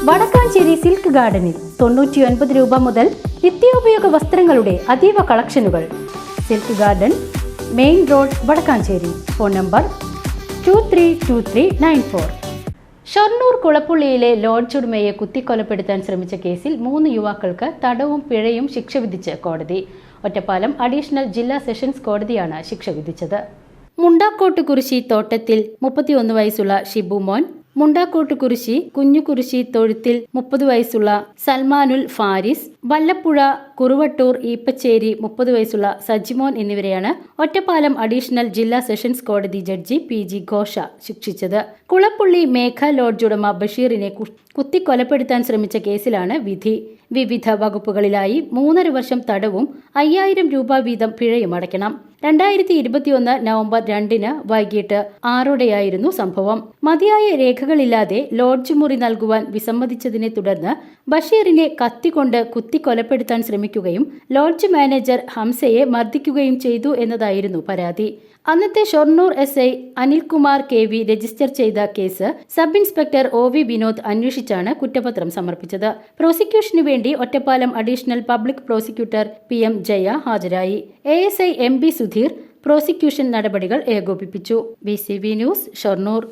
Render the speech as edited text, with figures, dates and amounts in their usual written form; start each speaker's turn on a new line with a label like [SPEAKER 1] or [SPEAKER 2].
[SPEAKER 1] Vadakkanchery silk ഗാർഡനിൽ 99 രൂപ മുതൽ നിത്യോപയോഗ വസ്ത്രങ്ങളുടെ അതീവ കളക്ഷനുകൾ. Silk garden, main road, Vadakkanchery. Phone number 232394. Shoranur കുളപ്പുള്ളിയിലെ ലോഡ്ജ് ഉടമയെ കുത്തിക്കൊലപ്പെടുത്താൻ ശ്രമിച്ച കേസിൽ 3 യുവാക്കൾക്ക് തടവും പിഴയും ശിക്ഷ വിധിച്ച് കോടതി. ഒറ്റപ്പാലം അഡീഷണൽ ജില്ലാ സെഷൻസ് കോടതിയാണ് ശിക്ഷ വിധിച്ചത്. മുണ്ടാക്കോട്ടുകുരിശി തോട്ടത്തിൽ 31 വയസ്സുള്ള ഷിബു മോൻ, മുണ്ടാക്കോട്ടുകുരിശി കുഞ്ഞുകുരിശി തൊഴുത്തിൽ 30 വയസ്സുള്ള സൽമാനുൽ ഫാരിസ്, വല്ലപ്പുഴ കുറുവട്ടൂർ ഈപ്പച്ചേരി 30 വയസ്സുള്ള സജിമോൻ എന്നിവരെയാണ് ഒറ്റപ്പാലം അഡീഷണൽ ജില്ലാ സെഷൻസ് കോടതി ജഡ്ജി PG ഘോഷ ശിക്ഷിച്ചത്. കുളപ്പുള്ളി മേഘ ലോഡ്ജ് ഉടമ ബഷീറിനെ കുത്തിക്കൊലപ്പെടുത്താൻ ശ്രമിച്ച കേസിലാണ് വിധി. വിവിധ വകുപ്പുകളിലായി 3.5 വർഷം തടവും 5000 രൂപ വീതം പിഴയും അടയ്ക്കണം. 2021 നവംബർ 2 വൈകിട്ട് 6:00 സംഭവം. മതിയായ രേഖകളില്ലാതെ ലോഡ്ജ് മുറി നൽകുവാൻ വിസമ്മതിച്ചതിനെ തുടർന്ന് ബഷീറിനെ കത്തിക്കൊണ്ട് കുത്തിക്കൊലപ്പെടുത്താൻ ശ്രമിക്കുകയും ലോഡ്ജ് മാനേജർ ഹംസയെ മർദ്ദിക്കുകയും ചെയ്തു എന്നതായിരുന്നു പരാതി. അന്നത്തെ Shoranur SI Anilkumar KV register ചെയ്ത case sub inspector OV Vinod അന്വേഷിച്ചാണ് കുറ്റപത്രം സമർപ്പിച്ചത്. പ്രോസിക്യൂഷനു വേണ്ടി Ottapalam additional public prosecutor PM Jaya ഹാജരായി. ASI MB സുധീർ പ്രോസിക്യൂഷൻ നടപടികൾ ഏകോപിപ്പിച്ചു. BCV news, Shoranur.